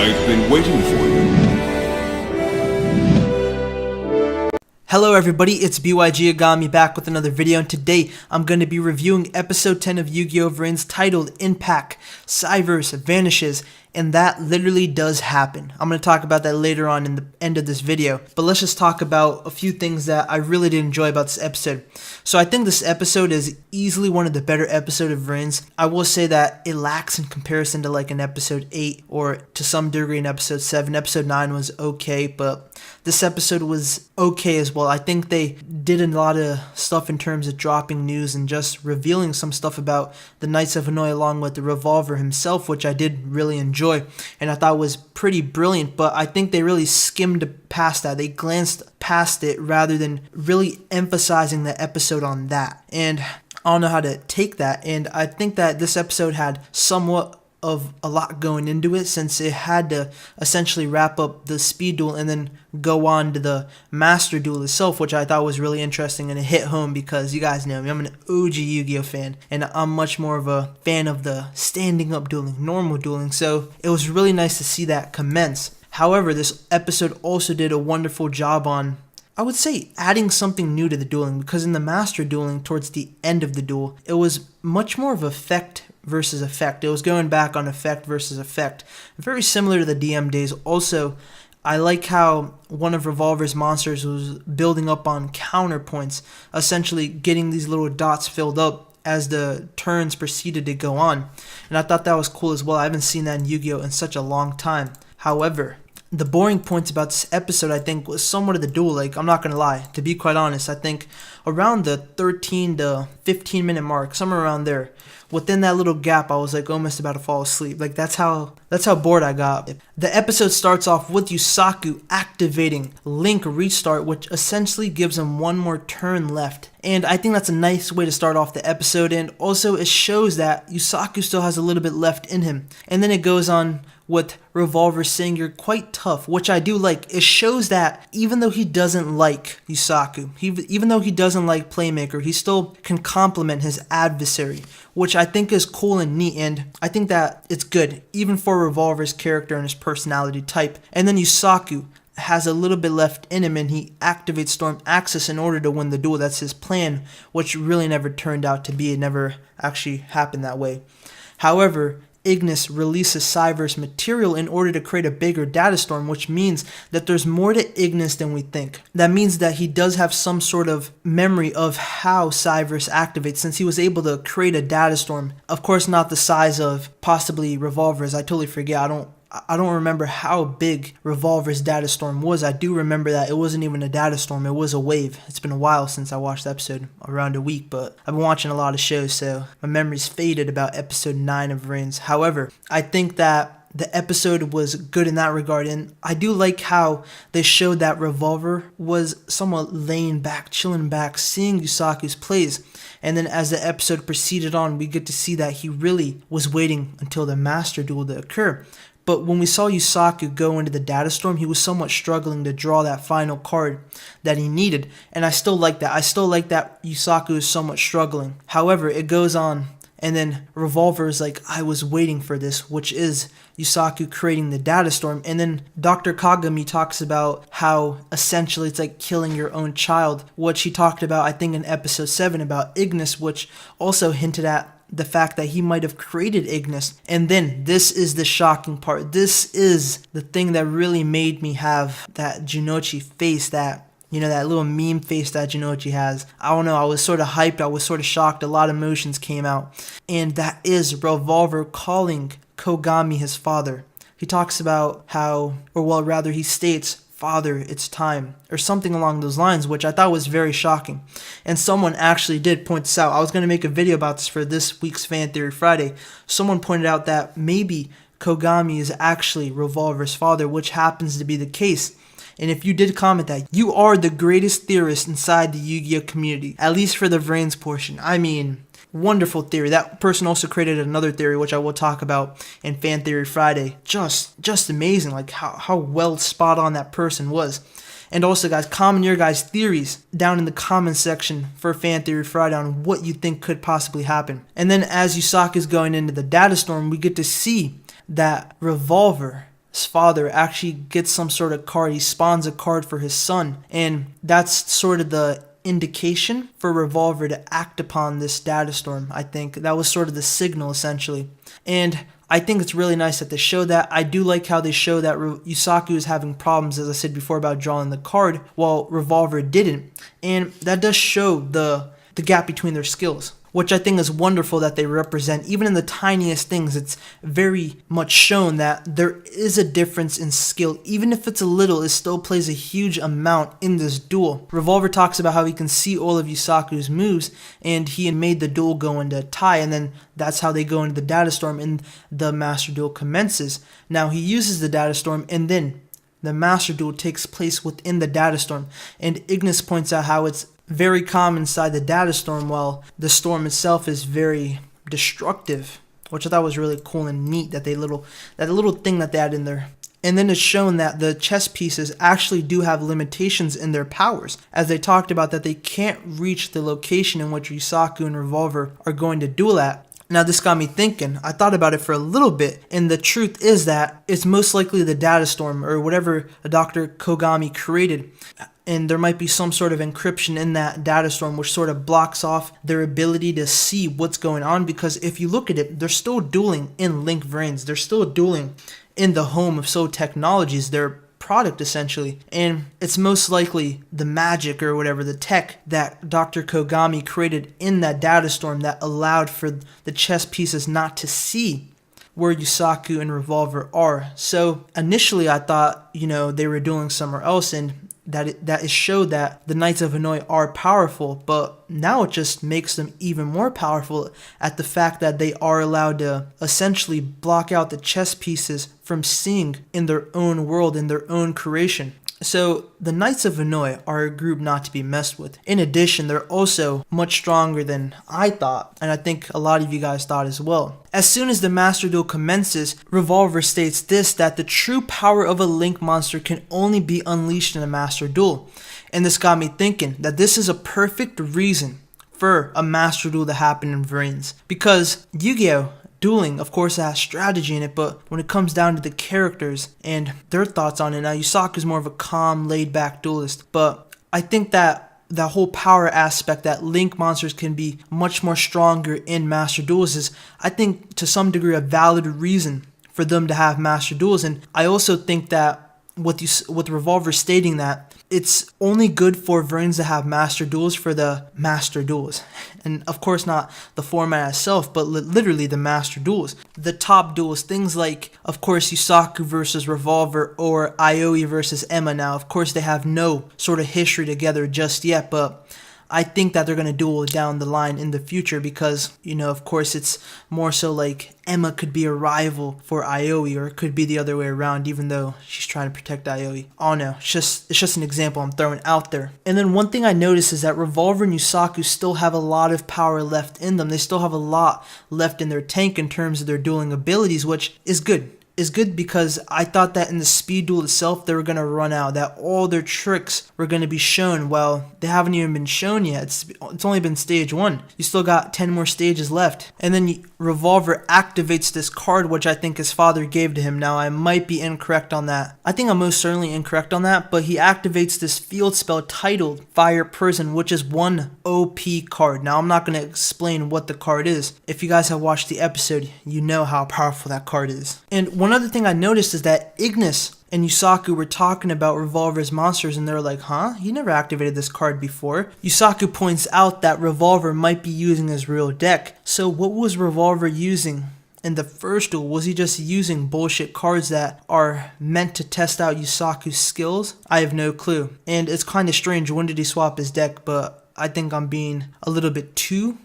I've been waiting for you. Hello everybody, it's BYG Agami back with another video, and today I'm going to be reviewing episode 10 of Yu-Gi-Oh! VRAINS titled Impact, Cyberse, Vanishes, and that literally does happen. I'm going to talk about that later on in the end of this video, but let's just talk about a few things that I really did enjoy about this episode. So I think this episode is easily one of the better episodes of VRAINS. I will say that it lacks in comparison to like an episode 8 or to some degree in episode 7. Episode 9 was okay, but this episode was okay as well. I think they did a lot of stuff in terms of dropping news and just revealing some stuff about the Knights of Hanoi along with the Revolver himself, which I did really enjoy and I thought was pretty brilliant, but I think they really skimmed past that. They glanced past it rather than really emphasizing the episode on that. And I don't know how to take that, and I think that this episode had somewhat of a lot going into it, since it had to essentially wrap up the speed duel and then go on to the master duel itself, which I thought was really interesting, and it hit home because you guys know me, I'm an OG Yu-Gi-Oh fan, and I'm much more of a fan of the standing up dueling, normal dueling, so it was really nice to see that commence. However, this episode also did a wonderful job on, I would say, adding something new to the dueling, because in the master dueling towards the end of the duel, it was much more of effect versus effect. It was going back on effect versus effect. Very similar to the DM days. Also, I like how one of Revolver's monsters was building up on counterpoints, essentially getting these little dots filled up as the turns proceeded to go on. And I thought that was cool as well. I haven't seen that in Yu-Gi-Oh! In such a long time. However, the boring points about this episode, I think, was somewhat of the duel. Like, I'm not going to lie. To be quite honest, I think around the 13 to 15 minute mark, somewhere around there, within that little gap, I was like almost about to fall asleep. Like, that's how bored I got. The episode starts off with Yusaku activating Link Restart, which essentially gives him one more turn left. And I think that's a nice way to start off the episode, and also it shows that Yusaku still has a little bit left in him. And then it goes on with Revolver saying you're quite tough, which I do like. It shows that even though he doesn't like Yusaku, even though he doesn't like Playmaker, he still can compliment his adversary, which I think is cool and neat, and I think that it's good, even for Revolver's character and his personality type. And then Yusaku has a little bit left in him, and he activates Storm Axis in order to win the duel. That's his plan, which really never turned out to be. It never actually happened that way. However, Ignis releases Cyberse material in order to create a bigger data storm, which means that there's more to Ignis than we think. That means that he does have some sort of memory of how Cyberse activates, since he was able to create a data storm. Of course, not the size of possibly Revolver's. I totally forget. I don't remember how big Revolver's data storm was. I do remember that it wasn't even a data storm, it was a wave. It's been a while since I watched the episode, around a week, but I've been watching a lot of shows, so my memory's faded about episode 9 of VRAINS. However, I think that the episode was good in that regard, and I do like how they showed that Revolver was somewhat laying back, chilling back, seeing Yusaku's plays. And then as the episode proceeded on, we get to see that he really was waiting until the master duel to occur. But when we saw Yusaku go into the data storm, he was somewhat struggling to draw that final card that he needed. And I still like that. I still like that Yusaku is somewhat struggling. However, it goes on, and then Revolver is like, I was waiting for this, which is Yusaku creating the data storm. And then Dr. Kagami talks about how essentially it's like killing your own child, which he talked about, I think, in episode 7 about Ignis, which also hinted at the fact that he might have created Ignis. And then this is the shocking part. This is the thing that really made me have that Junichi face, that, you know, that little meme face that Junichi has. I don't know, I was sort of hyped, I was sort of shocked, a lot of emotions came out. And that is Revolver calling Kogami his father. He talks about how, or well rather he states, "Father, it's time," or something along those lines, which I thought was very shocking. And someone actually did point this out. I was going to make a video about this for this week's Fan Theory Friday. Someone pointed out that maybe Kogami is actually Revolver's father, which happens to be the case. And if you did comment that, you are the greatest theorist inside the Yu-Gi-Oh community, at least for the VRAINS portion. I mean, wonderful theory. That person also created another theory, which I will talk about in Fan Theory Friday. Just amazing, like how well spot on that person was. And also, guys, comment your guys' theories down in the comment section for Fan Theory Friday on what you think could possibly happen. And then as Yusaku is going into the data storm, we get to see that Revolver his father actually gets some sort of card. He spawns a card for his son, and that's sort of the indication for Revolver to act upon this data storm. I think that was sort of the signal, essentially. And I think it's really nice that they show that. I do like how they show that Yusaku is having problems, as I said before, about drawing the card, while Revolver didn't. And that does show the gap between their skills, which I think is wonderful that they represent. Even in the tiniest things, it's very much shown that there is a difference in skill. Even if it's a little, it still plays a huge amount in this duel. Revolver talks about how he can see all of Yusaku's moves, and he made the duel go into tie, and then that's how they go into the data storm, and the Master Duel commences. Now he uses the data storm, and then the Master Duel takes place within the data storm, and Ignis points out how it's very calm inside the data storm, while the storm itself is very destructive, which I thought was really cool and neat, that little thing that they had in there. And then it's shown that the chess pieces actually do have limitations in their powers, as they talked about that they can't reach the location in which Yusaku and Revolver are going to duel at. Now this got me thinking. I thought about it for a little bit, and the truth is that it's most likely the data storm, or whatever Dr. Kogami created, and there might be some sort of encryption in that data storm which sort of blocks off their ability to see what's going on. Because if you look at it, they're still dueling in Link VRAINS. They're still dueling in the home of So Technologies, their product essentially, and it's most likely the magic or whatever, the tech that Dr. Kogami created in that data storm that allowed for the chess pieces not to see where Yusaku and Revolver are. So initially I thought, they were dueling somewhere else, and that it showed that the Knights of Hanoi are powerful, but now it just makes them even more powerful at the fact that they are allowed to essentially block out the chess pieces from seeing in their own world, in their own creation. So the Knights of Hanoi are a group not to be messed with. In addition, they're also much stronger than I thought, and I think a lot of you guys thought as well. As soon as the Master Duel commences, Revolver states this, that the true power of a Link monster can only be unleashed in a Master Duel. And this got me thinking that this is a perfect reason for a Master Duel to happen in VRAINS. Because Yu-Gi-Oh! Dueling, of course, it has strategy in it, but when it comes down to the characters and their thoughts on it, now Yusaku's more of a calm, laid-back duelist, but I think that whole power aspect, that Link monsters can be much more stronger in Master Duels, is, I think, to some degree, a valid reason for them to have Master Duels. And I also think that with Revolver stating that it's only good for VRAINS to have Master Duels for the Master Duels. And of course not the format itself, but literally the Master Duels. The top duels, things like, of course, Yusaku versus Revolver or Aoi versus Emma. Now, of course, they have no sort of history together just yet, but I think that they're going to duel down the line in the future because, of course, it's more so like Emma could be a rival for Aoi, or it could be the other way around, even though she's trying to protect Aoi. Oh no, it's just an example I'm throwing out there. And then one thing I noticed is that Revolver and Yusaku still have a lot of power left in them. They still have a lot left in their tank in terms of their dueling abilities, which is good. Is good because I thought that in the speed duel itself they were going to run out, that all their tricks were going to be shown. Well, they haven't even been shown yet. It's only been stage 1. You still got 10 more stages left. And then Revolver activates this card, which I think his father gave to him. Now, I might be incorrect on that. I think I'm most certainly incorrect on that, but he activates this field spell titled Fire Prison, which is one OP card. Now, I'm not going to explain what the card is. If you guys have watched the episode, you know how powerful that card is. And one other thing I noticed is that Ignis and Yusaku were talking about Revolver's monsters, and they're like, huh? He never activated this card before. Yusaku points out that Revolver might be using his real deck. So what was Revolver using in the first duel? Was he just using bullshit cards that are meant to test out Yusaku's skills? I have no clue. And it's kind of strange, when did he swap his deck? But I think I'm being a little bit too,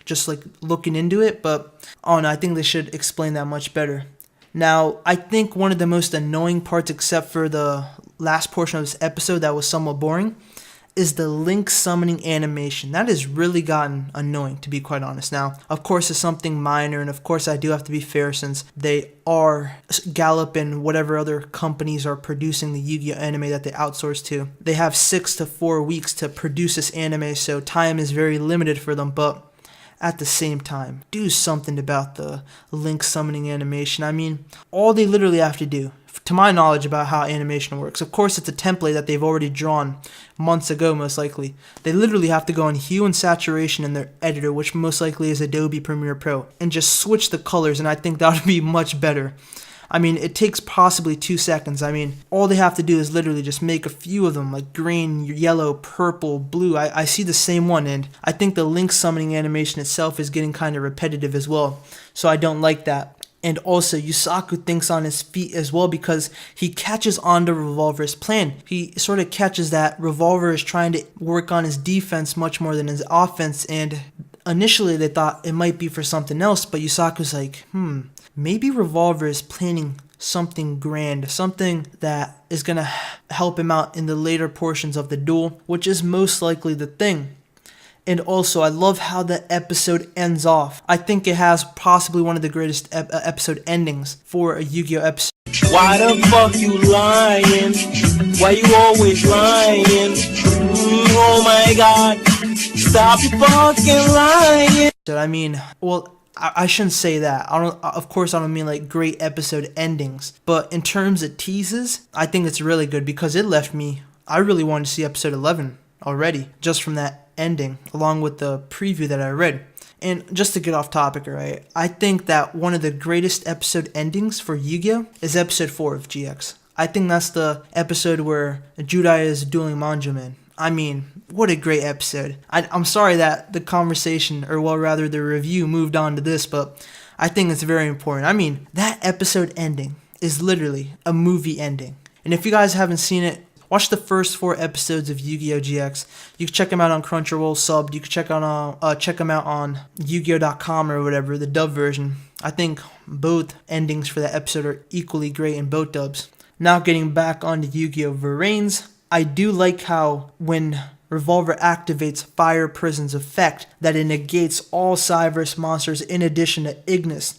just looking into it. But, oh no, I think they should explain that much better. Now, I think one of the most annoying parts, except for the last portion of this episode that was somewhat boring, is the Link summoning animation. That has really gotten annoying, to be quite honest. Now, of course, it's something minor, and of course, I do have to be fair since they are Gallop and whatever other companies are producing the Yu-Gi-Oh! Anime that they outsource to. They have 6 to 4 weeks to produce this anime, so time is very limited for them, but at the same time, do something about the Link summoning animation. I mean, all they literally have to do to my knowledge about how animation works. Of course, it's a template that they've already drawn months ago, most likely. They literally have to go in hue and saturation in their editor, which most likely is Adobe Premiere Pro, and just switch the colors, and I think that would be much better. I mean, it takes possibly 2 seconds. I mean, all they have to do is literally just make a few of them, like green, yellow, purple, blue. I see the same one, and I think the link summoning animation itself is getting kind of repetitive as well, so I don't like that. And also, Yusaku thinks on his feet as well because he catches on to Revolver's plan. He sort of catches that Revolver is trying to work on his defense much more than his offense, and initially they thought it might be for something else, but Yusaku's like, maybe Revolver is planning something grand, something that is going to help him out in the later portions of the duel, which is most likely the thing. And also, I love how the episode ends off. I think it has possibly one of the greatest episode endings for a Yu-Gi-Oh episode. Why the fuck you lying? Why you always lying? Oh my god, stop fucking lying. I mean, well, I shouldn't say that. Of course, I don't mean like great episode endings. But in terms of teases, I think it's really good because it left me, I really wanted to see episode 11 already, just from that ending, along with the preview that I read. And just to get off topic, right, I think that one of the greatest episode endings for Yu-Gi-Oh! Is episode 4 of GX. I think that's the episode where Judai is dueling Manjoman. I mean, what a great episode. I'm sorry that the conversation, or well rather the review, moved on to this, but I think it's very important. I mean, that episode ending is literally a movie ending. And if you guys haven't seen it, watch the first 4 episodes of Yu-Gi-Oh! GX. You can check them out on Crunchyroll subbed. You can check them out on Yu-Gi-Oh.com or whatever, the dub version. I think both endings for that episode are equally great in both dubs. Now getting back onto Yu-Gi-Oh! VRAINS, I do like how when Revolver activates Fire Prison's effect, that it negates all Cyberse monsters in addition to Ignis.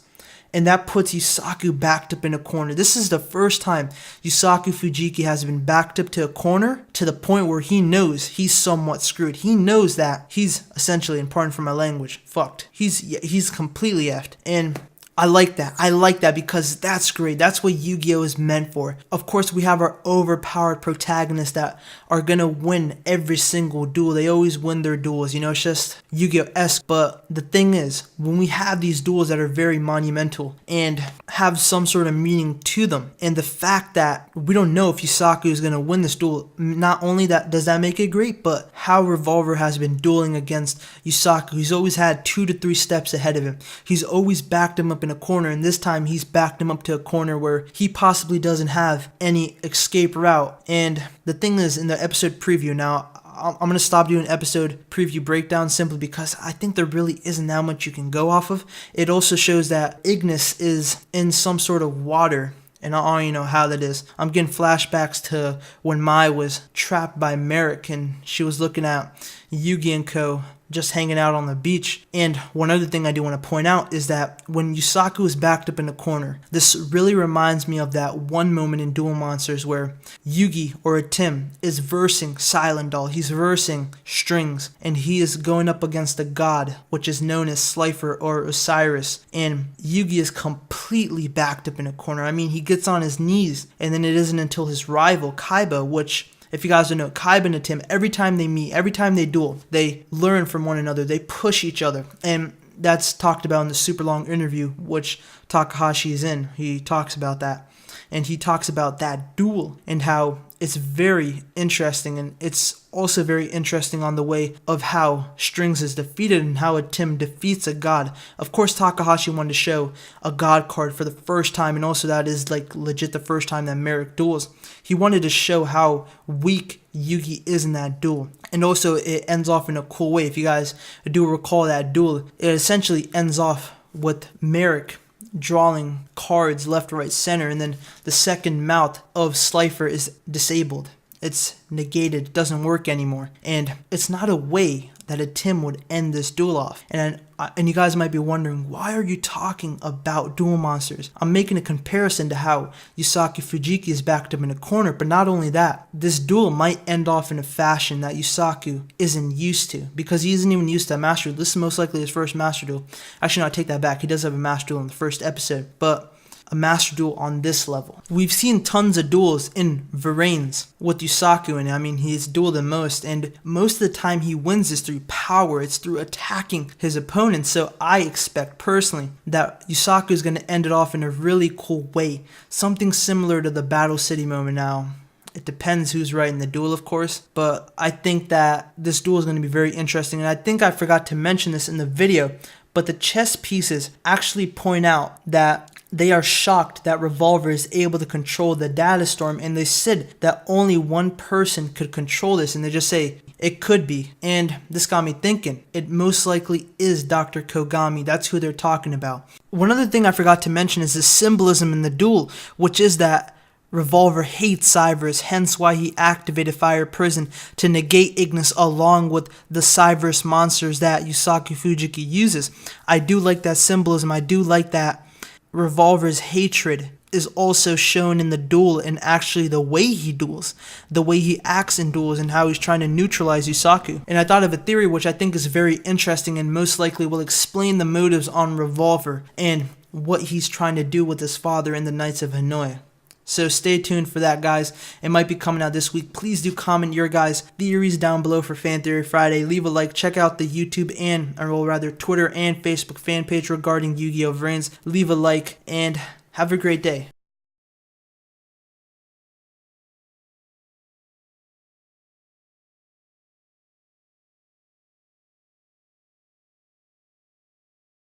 And that puts Yusaku backed up in a corner. This is the first time Yusaku Fujiki has been backed up to a corner to the point where he knows he's somewhat screwed. He knows that he's essentially, and pardon for my language, fucked. He's completely effed. And I like that. I like that because that's great. That's what Yu-Gi-Oh! Is meant for. Of course, we have our overpowered protagonists that are going to win every single duel. They always win their duels. You know, it's just Yu-Gi-Oh!-esque. But the thing is, when we have these duels that are very monumental and have some sort of meaning to them, and the fact that we don't know if Yusaku is going to win this duel, not only that does that make it great, but how Revolver has been dueling against Yusaku. He's always had 2 to 3 steps ahead of him. He's always backed him up in a corner, and this time he's backed him up to a corner where he possibly doesn't have any escape route. And the thing is, in the episode preview, now I'm going to stop doing episode preview breakdown simply because I think there really isn't that much you can go off of. It also shows that Ignis is in some sort of water, and I already know how that is. I'm getting flashbacks to when Mai was trapped by Merrick and she was looking at Yugi and Co. just hanging out on the beach. And one other thing I do want to point out is that when Yusaku is backed up in the corner, this really reminds me of that one moment in Duel Monsters where Yugi, or Tim, is versing Silent Doll. He's versing Strings, and he is going up against a god, which is known as Slifer or Osiris. And Yugi is completely backed up in a corner. I mean, he gets on his knees, and then it isn't until his rival, Kaiba, which, if you guys don't know, Kaiba and Tim, every time they meet, every time they duel, they learn from one another, they push each other. And that's talked about in the super long interview, which Takahashi is in. He talks about that. And he talks about that duel and how it's very interesting. And it's also very interesting on the way of how Strings is defeated and how a Tim defeats a god. Of course, Takahashi wanted to show a god card for the first time, and also that is like legit the first time that Merrick duels. He wanted to show how weak Yugi is in that duel. And also it ends off in a cool way. If you guys do recall that duel, it essentially ends off with Merrick drawing cards left, right, center, and then the second mouth of Slifer is disabled. It's negated, it doesn't work anymore. And it's not a way that a Tim would end this duel off. And you guys might be wondering, why are you talking about Duel Monsters? I'm making a comparison to how Yusaku Fujiki is backed up in a corner, but not only that, this duel might end off in a fashion that Yusaku isn't used to, because he isn't even used to a master duel. This is most likely his first master duel. Actually, no, I take that back. He does have a master duel in the first episode, but a master duel on this level. We've seen tons of duels in VRAINS with Yusaku, and I mean, he's dueled the most, and most of the time he wins is through power. It's through attacking his opponent. So I expect personally that Yusaku is going to end it off in a really cool way, something similar to the Battle City moment. Now, it depends who's right in the duel, of course, but I think that this duel is going to be very interesting. And I think I forgot to mention this in the video, but the chess pieces actually point out that they are shocked that Revolver is able to control the data storm, and they said that only one person could control this, and they just say it could be. And this got me thinking, it most likely is Dr. Kogami. That's who they're talking about. One other thing I forgot to mention is the symbolism in the duel, which is that Revolver hates Cyberse, hence why he activated Fire Prison to negate Ignis along with the Cyberse monsters that Yusaku Fujiki uses. I do like that symbolism. I do like that Revolver's hatred is also shown in the duel, and actually the way he duels, the way he acts in duels, and how he's trying to neutralize Yusaku. And I thought of a theory which I think is very interesting and most likely will explain the motives on Revolver and what he's trying to do with his father in the Knights of Hanoi. So stay tuned for that, guys. It might be coming out this week. Please do comment your guys' theories down below for Fan Theory Friday. Leave a like. Check out the YouTube or rather Twitter and Facebook fan page regarding Yu-Gi-Oh! VRAINS. Leave a like and have a great day.